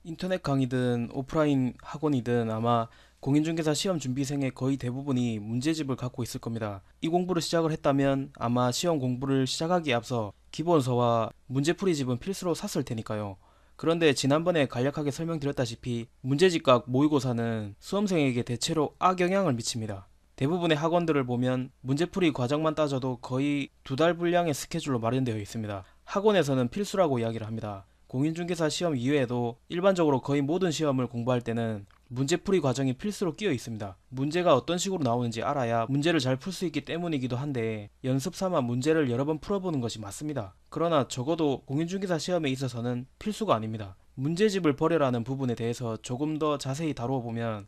인터넷 강의든 오프라인 학원이든 아마 공인중개사 시험 준비생의 거의 대부분이 문제집을 갖고 있을 겁니다. 이 공부를 시작을 했다면 아마 시험 공부를 시작하기에 앞서 기본서와 문제풀이집은 필수로 샀을 테니까요. 그런데 지난번에 간략하게 설명드렸다시피 문제집과 모의고사는 수험생에게 대체로 악영향을 미칩니다. 대부분의 학원들을 보면 문제풀이 과정만 따져도 거의 2달 분량의 스케줄로 마련되어 있습니다. 학원에서는 필수라고 이야기를 합니다. 공인중개사 시험 이외에도 일반적으로 거의 모든 시험을 공부할 때는 문제풀이 과정이 필수로 끼어 있습니다. 문제가 어떤 식으로 나오는지 알아야 문제를 잘 풀 수 있기 때문이기도 한데 연습 삼아 문제를 여러 번 풀어보는 것이 맞습니다. 그러나 적어도 공인중개사 시험에 있어서는 필수가 아닙니다. 문제집을 버려라는 부분에 대해서 조금 더 자세히 다루어 보면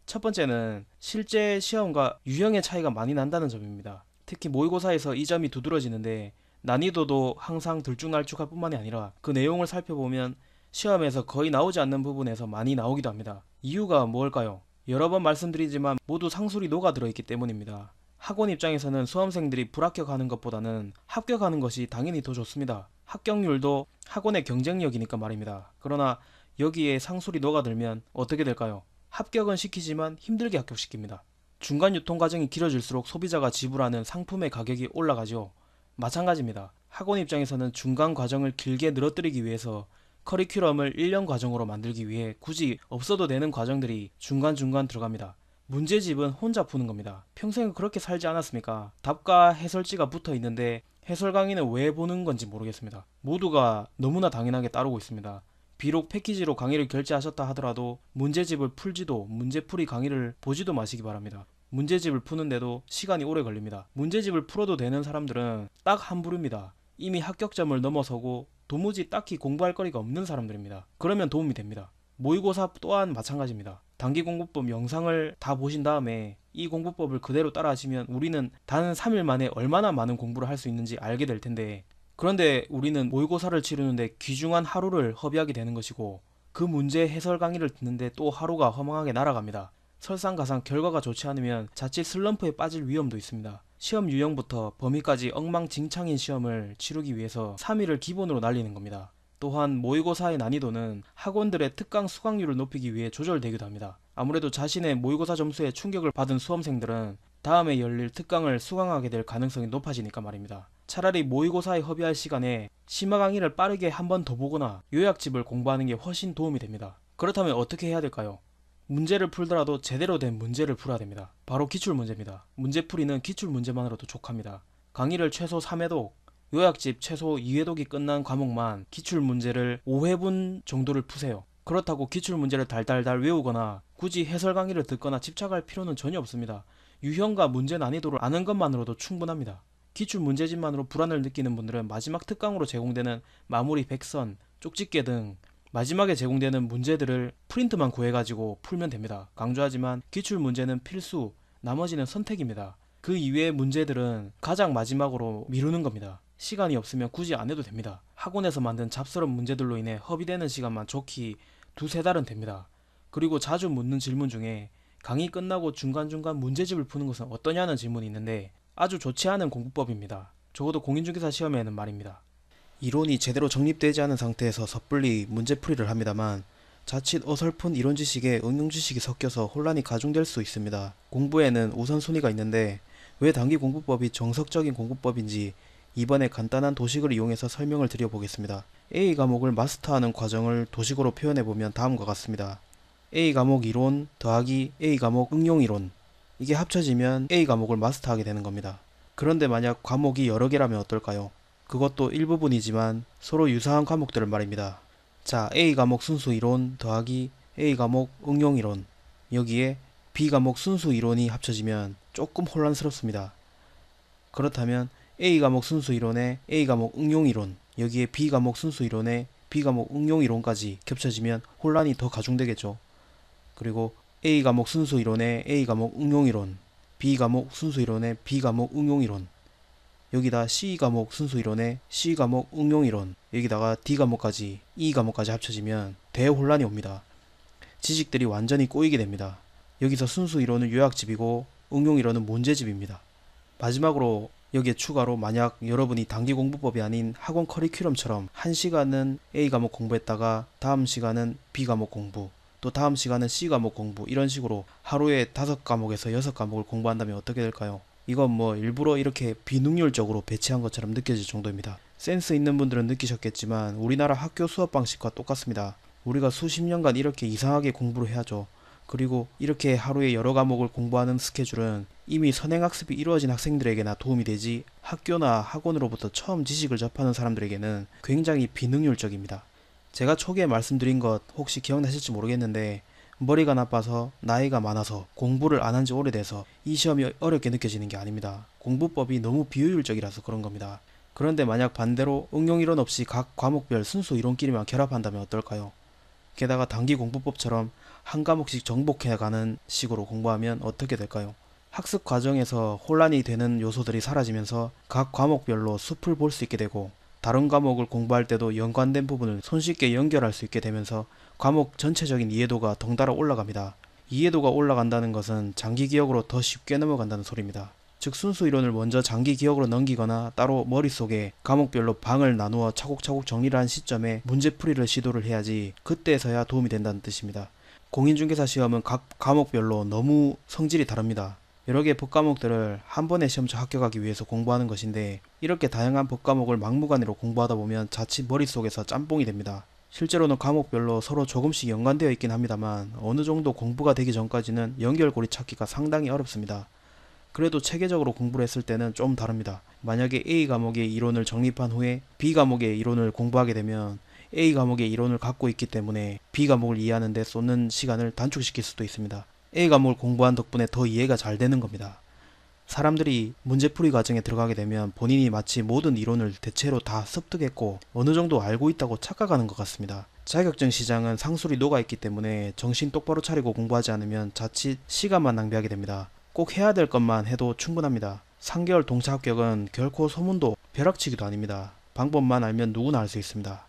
첫 번째는 실제 시험과 유형의 차이가 많이 난다는 점입니다. 특히 모의고사에서 이 점이 두드러지는데 난이도도 항상 들쭉날쭉할 뿐만이 아니라 그 내용을 살펴보면 시험에서 거의 나오지 않는 부분에서 많이 나오기도 합니다. 이유가 뭘까요? 여러 번 말씀드리지만 모두 상술이 녹아 들어있기 때문입니다. 학원 입장에서는 수험생들이 불합격하는 것보다는 합격하는 것이 당연히 더 좋습니다. 합격률도 학원의 경쟁력이니까 말입니다. 그러나 여기에 상술이 녹아들면 어떻게 될까요? 합격은 시키지만 힘들게 합격시킵니다. 중간 유통 과정이 길어질수록 소비자가 지불하는 상품의 가격이 올라가죠. 마찬가지입니다. 학원 입장에서는 중간 과정을 길게 늘어뜨리기 위해서 커리큘럼을 1년 과정으로 만들기 위해 굳이 없어도 되는 과정들이 중간중간 들어갑니다. 문제집은 혼자 푸는 겁니다. 평생 그렇게 살지 않았습니까? 답과 해설지가 붙어 있는데 해설 강의는 왜 보는 건지 모르겠습니다. 모두가 너무나 당연하게 따르고 있습니다. 비록 패키지로 강의를 결제하셨다 하더라도 문제집을 풀지도 문제풀이 강의를 보지도 마시기 바랍니다. 문제집을 푸는데도 시간이 오래 걸립니다. 문제집을 풀어도 되는 사람들은 딱 한 부류입니다. 이미 합격점을 넘어서고 도무지 딱히 공부할 거리가 없는 사람들입니다. 그러면 도움이 됩니다. 모의고사 또한 마찬가지입니다. 단기공부법 영상을 다 보신 다음에 이 공부법을 그대로 따라 하시면 우리는 단 3일 만에 얼마나 많은 공부를 할 수 있는지 알게 될 텐데, 그런데 우리는 모의고사를 치르는데 귀중한 하루를 허비하게 되는 것이고 그 문제 해설 강의를 듣는데 또 하루가 허망하게 날아갑니다. 설상가상 결과가 좋지 않으면 자칫 슬럼프에 빠질 위험도 있습니다. 시험 유형부터 범위까지 엉망진창인 시험을 치르기 위해서 3일을 기본으로 날리는 겁니다. 또한 모의고사의 난이도는 학원들의 특강 수강률을 높이기 위해 조절되기도 합니다. 아무래도 자신의 모의고사 점수에 충격을 받은 수험생들은 다음에 열릴 특강을 수강하게 될 가능성이 높아지니까 말입니다. 차라리 모의고사에 허비할 시간에 심화 강의를 빠르게 한 번 더 보거나 요약집을 공부하는 게 훨씬 도움이 됩니다. 그렇다면 어떻게 해야 될까요? 문제를 풀더라도 제대로 된 문제를 풀어야 됩니다. 바로 기출문제입니다. 문제풀이는 기출문제만으로도 족합니다. 강의를 최소 3회독, 요약집 최소 2회독이 끝난 과목만 기출문제를 5회분 정도를 푸세요. 그렇다고 기출문제를 달달달 외우거나 굳이 해설 강의를 듣거나 집착할 필요는 전혀 없습니다. 유형과 문제 난이도를 아는 것만으로도 충분합니다. 기출문제집만으로 불안을 느끼는 분들은 마지막 특강으로 제공되는 마무리 백선, 쪽집게 등 마지막에 제공되는 문제들을 프린트만 구해가지고 풀면 됩니다. 강조하지만 기출문제는 필수, 나머지는 선택입니다. 그 이외의 문제들은 가장 마지막으로 미루는 겁니다. 시간이 없으면 굳이 안 해도 됩니다. 학원에서 만든 잡스러운 문제들로 인해 허비되는 시간만 좋기 2~3달은 됩니다. 그리고 자주 묻는 질문 중에 강의 끝나고 중간중간 문제집을 푸는 것은 어떠냐는 질문이 있는데 아주 좋지 않은 공부법입니다. 적어도 공인중개사 시험에는 말입니다. 이론이 제대로 정립되지 않은 상태에서 섣불리 문제풀이를 합니다만 자칫 어설픈 이론 지식에 응용 지식이 섞여서 혼란이 가중될 수 있습니다. 공부에는 우선순위가 있는데 왜 단기 공부법이 정석적인 공부법인지 이번에 간단한 도식을 이용해서 설명을 드려보겠습니다. A 과목을 마스터하는 과정을 도식으로 표현해보면 다음과 같습니다. A 과목 이론 더하기 A 과목 응용 이론, 이게 합쳐지면 A 과목을 마스터하게 되는 겁니다. 그런데 만약 과목이 여러 개라면 어떨까요? 그것도 일부분이지만 서로 유사한 과목들을 말입니다. 자, A 과목 순수 이론 더하기 A 과목 응용 이론, 여기에 B 과목 순수 이론이 합쳐지면 조금 혼란스럽습니다. 그렇다면 A 과목 순수 이론에 A 과목 응용 이론, 여기에 B 과목 순수 이론에 B 과목 응용 이론까지 겹쳐지면 혼란이 더 가중되겠죠. 그리고 A 과목 순수 이론에 A 과목 응용 이론, B 과목 순수 이론에 B 과목 응용 이론, 여기다 C 과목 순수 이론에 C 과목 응용 이론, 여기다가 D 과목까지 E 과목까지 합쳐지면 대혼란이 옵니다. 지식들이 완전히 꼬이게 됩니다. 여기서 순수 이론은 요약집이고 응용 이론은 문제집입니다. 마지막으로 여기에 추가로 만약 여러분이 단기 공부법이 아닌 학원 커리큘럼처럼 한 시간은 A 과목 공부했다가 다음 시간은 B 과목 공부, 또 다음 시간은 C 과목 공부, 이런 식으로 하루에 5과목에서 6과목을 공부한다면 어떻게 될까요? 이건 뭐 일부러 이렇게 비능률적으로 배치한 것처럼 느껴질 정도입니다. 센스 있는 분들은 느끼셨겠지만 우리나라 학교 수업 방식과 똑같습니다. 우리가 수십 년간 이렇게 이상하게 공부를 해야죠. 그리고 이렇게 하루에 여러 과목을 공부하는 스케줄은 이미 선행학습이 이루어진 학생들에게나 도움이 되지 학교나 학원으로부터 처음 지식을 접하는 사람들에게는 굉장히 비능률적입니다. 제가 초기에 말씀드린 것 혹시 기억나실지 모르겠는데, 머리가 나빠서 나이가 많아서 공부를 안 한 지 오래돼서 이 시험이 어렵게 느껴지는 게 아닙니다. 공부법이 너무 비효율적이라서 그런 겁니다. 그런데 만약 반대로 응용이론 없이 각 과목별 순수 이론끼리만 결합한다면 어떨까요? 게다가 단기 공부법처럼 한 과목씩 정복해가는 식으로 공부하면 어떻게 될까요? 학습 과정에서 혼란이 되는 요소들이 사라지면서 각 과목별로 숲을 볼 수 있게 되고, 다른 과목을 공부할 때도 연관된 부분을 손쉽게 연결할 수 있게 되면서 과목 전체적인 이해도가 덩달아 올라갑니다. 이해도가 올라간다는 것은 장기 기억으로 더 쉽게 넘어간다는 소리입니다. 즉 순수 이론을 먼저 장기 기억으로 넘기거나 따로 머릿속에 과목별로 방을 나누어 차곡차곡 정리를 한 시점에 문제풀이를 시도를 해야지 그때서야 도움이 된다는 뜻입니다. 공인중개사 시험은 각 과목별로 너무 성질이 다릅니다. 여러 개의 법과목들을 한 번에 시험쳐 합격하기 위해서 공부하는 것인데, 이렇게 다양한 법과목을 막무가내로 공부하다 보면 자칫 머릿속에서 짬뽕이 됩니다. 실제로는 과목별로 서로 조금씩 연관되어 있긴 합니다만 어느 정도 공부가 되기 전까지는 연결고리 찾기가 상당히 어렵습니다. 그래도 체계적으로 공부를 했을 때는 좀 다릅니다. 만약에 A 과목의 이론을 정립한 후에 B 과목의 이론을 공부하게 되면 A 과목의 이론을 갖고 있기 때문에 B 과목을 이해하는 데 쏟는 시간을 단축시킬 수도 있습니다. A 과목을 공부한 덕분에 더 이해가 잘 되는 겁니다. 사람들이 문제풀이 과정에 들어가게 되면 본인이 마치 모든 이론을 대체로 다 습득했고 어느 정도 알고 있다고 착각하는 것 같습니다. 자격증 시장은 상술이 녹아있기 때문에 정신 똑바로 차리고 공부하지 않으면 자칫 시간만 낭비하게 됩니다. 꼭 해야 될 것만 해도 충분합니다. 3개월 동차 합격은 결코 소문도 벼락치기도 아닙니다. 방법만 알면 누구나 할 수 있습니다.